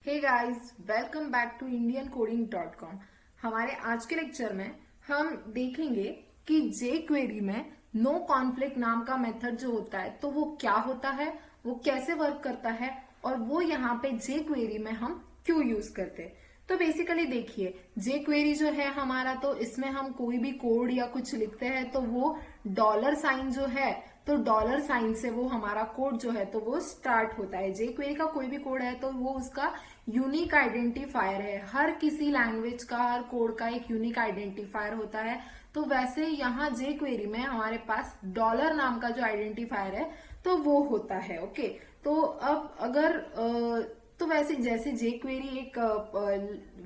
Hey guys, welcome back to indiancoding.com। हमारे आज के लेक्चर में हम देखेंगे कि जे क्वेरी में नो कॉन्फ्लिक्ट नाम का मेथड जो होता है तो वो क्या होता है, वो कैसे वर्क करता है और वो यहाँ पे जे क्वेरी में हम क्यों यूज करते हैं। तो बेसिकली देखिए, जे क्वेरी जो है हमारा, तो इसमें हम कोई भी कोड या कुछ लिखते हैं तो वो डॉलर साइन जो है, तो डॉलर साइन से वो हमारा कोड जो है तो वो स्टार्ट होता है। जे क्वेरी का कोई भी कोड है तो वो उसका यूनिक आइडेंटिफायर है। हर किसी लैंग्वेज का, हर कोड का एक यूनिक आइडेंटिफायर होता है। तो वैसे यहाँ जे क्वेरी में हमारे पास डॉलर नाम का जो आइडेंटिफायर है तो वो होता है। ओके, तो अब अगर तो वैसे जैसे जे क्वेरी एक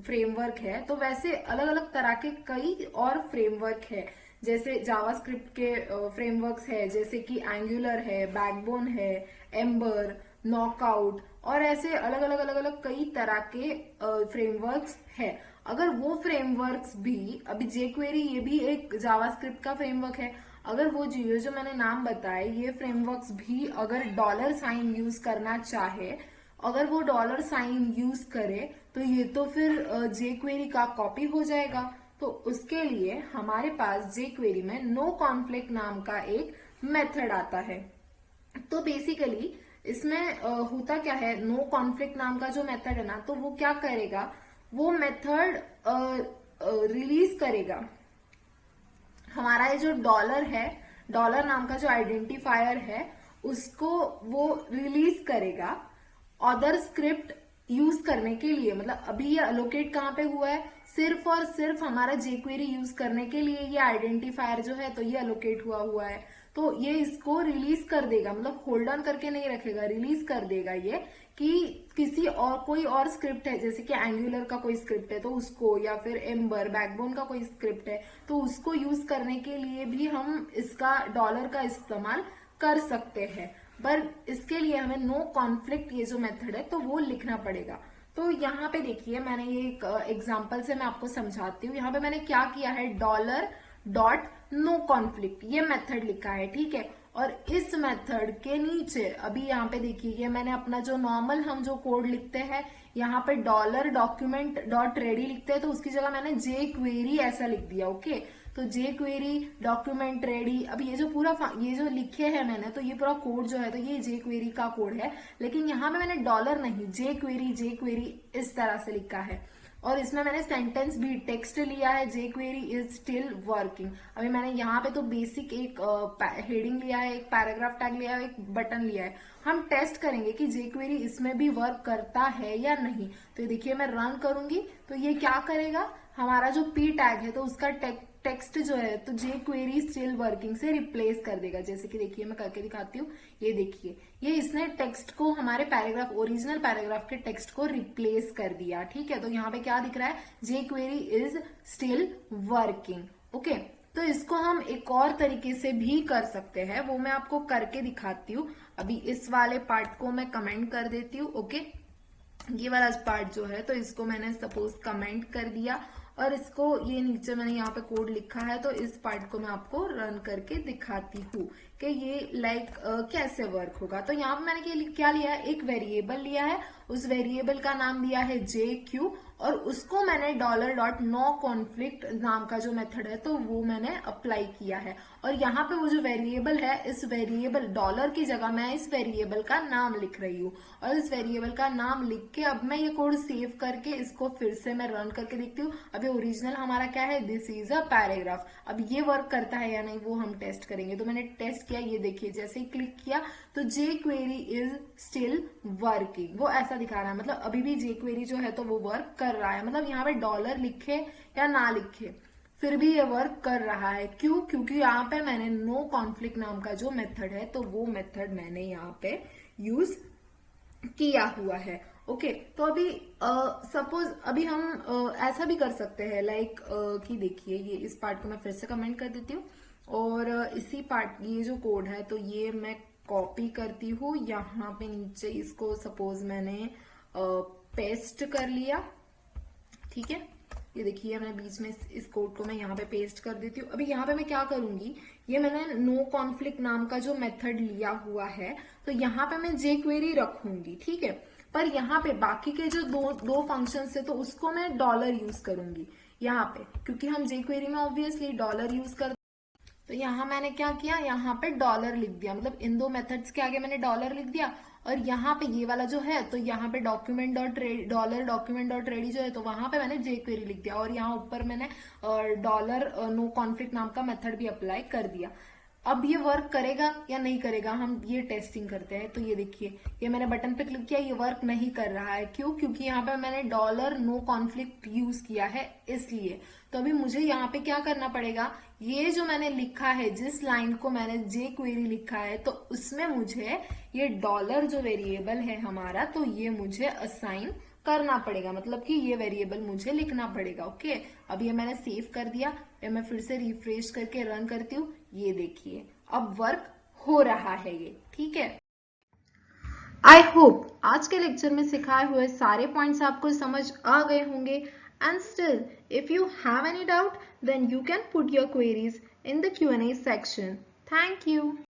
फ्रेमवर्क है, तो वैसे अलग अलग तरह के कई और फ्रेमवर्क है। जैसे जावास्क्रिप्ट के फ्रेमवर्क्स है, जैसे कि एंगुलर है, बैकबोन है, एम्बर, नॉकआउट और ऐसे अलग अलग कई तरह के फ्रेमवर्क्स है। अगर वो फ्रेमवर्क्स भी, अभी जे क्वेरी ये भी एक जावास्क्रिप्ट का फ्रेमवर्क है, अगर वो जो मैंने नाम बताए ये फ्रेमवर्क्स भी अगर डॉलर साइन यूज करना चाहे, अगर वो डॉलर साइन यूज करे तो ये तो फिर जे क्वेरी का कॉपी हो जाएगा। तो उसके लिए हमारे पास जे क्वेरी में नो कॉन्फ्लिक्ट नाम का एक मेथड आता है। तो बेसिकली इसमें होता क्या है, नो कॉन्फ्लिक्ट नाम का जो मेथड है ना, तो वो क्या करेगा, वो मेथड रिलीज करेगा हमारा ये जो डॉलर है, डॉलर नाम का जो आइडेंटिफायर है उसको वो रिलीज करेगा अदर स्क्रिप्ट यूज करने के लिए। मतलब अभी ये अलोकेट कहाँ पे हुआ है, सिर्फ और सिर्फ हमारा जे क्वेरी यूज करने के लिए ये आइडेंटिफायर जो है तो ये अलोकेट हुआ है। तो ये इसको रिलीज कर देगा, मतलब होल्ड ऑन करके नहीं रखेगा, रिलीज कर देगा ये कि किसी और कोई और स्क्रिप्ट है, जैसे कि एंगुलर का कोई स्क्रिप्ट है तो उसको, या फिर एम्बर बैकबोन का कोई स्क्रिप्ट है तो उसको यूज करने के लिए भी हम इसका डॉलर का इस्तेमाल कर सकते हैं। पर इसके लिए हमें नो कॉन्फ्लिक्ट ये जो मेथड है तो वो लिखना पड़ेगा। तो यहाँ पे देखिए, मैंने ये एक एग्जांपल से मैं आपको समझाती हूँ। यहाँ पे मैंने क्या किया है, डॉलर डॉट नो कॉन्फ्लिक्ट ये मेथड लिखा है, ठीक है। और इस मेथड के नीचे अभी यहाँ पे देखिए, ये मैंने अपना जो नॉर्मल हम जो कोड लिखते हैं, यहाँ पे डॉलर डॉक्यूमेंट डॉट रेडी लिखते हैं तो उसकी जगह मैंने जे क्वेरी ऐसा लिख दिया। ओके, तो जे क्वेरी डॉक्यूमेंट रेडी, अब ये जो पूरा ये जो लिखे है मैंने, तो ये पूरा कोड जो है तो ये जे क्वेरी का कोड है, लेकिन यहाँ पे मैंने डॉलर नहीं, जे क्वेरी इस तरह से लिखा है। और इसमें मैंने सेंटेंस भी टेक्स्ट लिया है, jQuery is still working. अभी मैंने यहाँ पे तो बेसिक एक हेडिंग लिया है, एक पैराग्राफ टैग लिया है, एक बटन लिया है। हम टेस्ट करेंगे कि जे क्वेरी इसमें भी वर्क करता है या नहीं। तो देखिए, मैं रन करूंगी तो ये क्या करेगा, हमारा जो पी टैग है तो उसका टेक्स्ट जो है तो जे क्वेरी स्टिल वर्किंग से रिप्लेस कर देगा। जैसे कि देखिए, मैं करके दिखाती हूँ, ये देखिए, ये इसने टेक्स्ट को, हमारे पैराग्राफ, ओरिजिनल पैराग्राफ के टेक्स्ट को रिप्लेस कर दिया, ठीक है। तो यहाँ पे क्या दिख रहा है, jQuery is still working. Okay, तो इसको हम एक और तरीके से भी कर सकते हैं, वो मैं आपको करके दिखाती हूँ। अभी इस वाले पार्ट को मैं कमेंट कर देती हूँ। ओके, ये वाला पार्ट जो है तो इसको मैंने सपोज कमेंट कर दिया और इसको, ये नीचे मैंने यहाँ पे कोड लिखा है तो इस पार्ट को मैं आपको रन करके दिखाती हूँ कि ये कैसे वर्क होगा। तो यहाँ पे मैंने क्या लिया है, एक वेरिएबल लिया है, उस वेरिएबल का नाम दिया है जे क्यू और उसको मैंने डॉलर डॉट नो कॉन्फ्लिक्ट नाम का जो मेथड है तो वो मैंने अप्लाई किया है। और यहाँ पे वो जो वेरिएबल है, इस वेरिएबल डॉलर की जगह मैं इस वेरिएबल का नाम लिख रही हूँ। और इस वेरिएबल का नाम लिख के अब मैं ये कोड सेव करके इसको फिर से मैं रन करके देखती हूँ। अभी ओरिजिनल हमारा क्या है, दिस इज अ पैराग्राफ। अब ये वर्क करता है या नहीं वो हम टेस्ट करेंगे। तो मैंने टेस्ट किया, ये देखिए, जैसे ही क्लिक किया तो जे क्वेरी इज स्टिल वर्किंग, वो ऐसा दिखा रहा है। मतलब अभी भी जे क्वेरी जो है तो वो वर्क कर रहा है। मतलब यहाँ पे डॉलर लिखे या ना लिखे फिर भी ये वर्क कर रहा है। क्यों? क्योंकि यहाँ पे मैंने नो कॉन्फ्लिक्ट नाम का जो मेथड है तो वो मेथड मैंने यहाँ पे यूज किया हुआ है। ओके, तो अभी सपोज अभी हम ऐसा भी कर सकते हैं, कि देखिए, ये इस पार्ट को मैं फिर से कमेंट कर देती हूँ और इसी पार्ट, ये जो कोड है तो ये मैं कॉपी करती हूँ यहाँ पे नीचे, इसको सपोज मैंने पेस्ट कर लिया, ठीक है। ये देखिए, मैंने बीच में इस कोड को मैं यहाँ पे पेस्ट कर देती हूँ। अभी यहाँ पे मैं क्या करूंगी, ये मैंने नो कॉन्फ्लिक्ट नाम का जो मेथड लिया हुआ है तो यहाँ पे मैं जे क्वेरी रखूंगी, ठीक है। पर यहाँ पे बाकी के जो दो फंक्शन है तो उसको मैं डॉलर यूज करूंगी यहाँ पे, क्योंकि हम jQuery में ऑब्वियसली डॉलर यूज करते। तो यहाँ मैंने क्या किया, यहाँ पे डॉलर लिख दिया, मतलब इन दो मेथड्स के आगे मैंने डॉलर लिख दिया। और यहाँ पे ये वाला जो है तो यहाँ पे डॉक्यूमेंट.रेडी जो है तो वहां पे मैंने jQuery लिख दिया, और यहाँ ऊपर मैंने डॉलर नो कॉन्फ्लिक्ट नाम का मेथड भी अप्लाई कर दिया। अब ये वर्क करेगा या नहीं करेगा, हम ये टेस्टिंग करते हैं। तो ये देखिए, ये मैंने बटन पे क्लिक किया, ये वर्क नहीं कर रहा है। क्यों? क्योंकि यहाँ पे मैंने डॉलर नो कॉन्फ्लिक्ट यूज किया है इसलिए। तो अभी मुझे यहाँ पे क्या करना पड़ेगा, ये जो मैंने लिखा है, जिस लाइन को मैंने jQuery लिखा है तो उसमें मुझे ये डॉलर जो वेरिएबल है हमारा, तो ये मुझे असाइन करना पड़ेगा, मतलब कि ये वेरिएबल मुझे लिखना पड़ेगा। ओके, अब ये मैंने सेव कर दिया। मैं फिर से रिफ्रेश करके रन करती हूँ। ये देखिए अब वर्क हो रहा है ये, ठीक है। आई होप आज के लेक्चर में सिखाए हुए सारे पॉइंट्स आपको समझ आ गए होंगे। And still if you have any doubt then you can put your queries in the Q&A section. Thank you.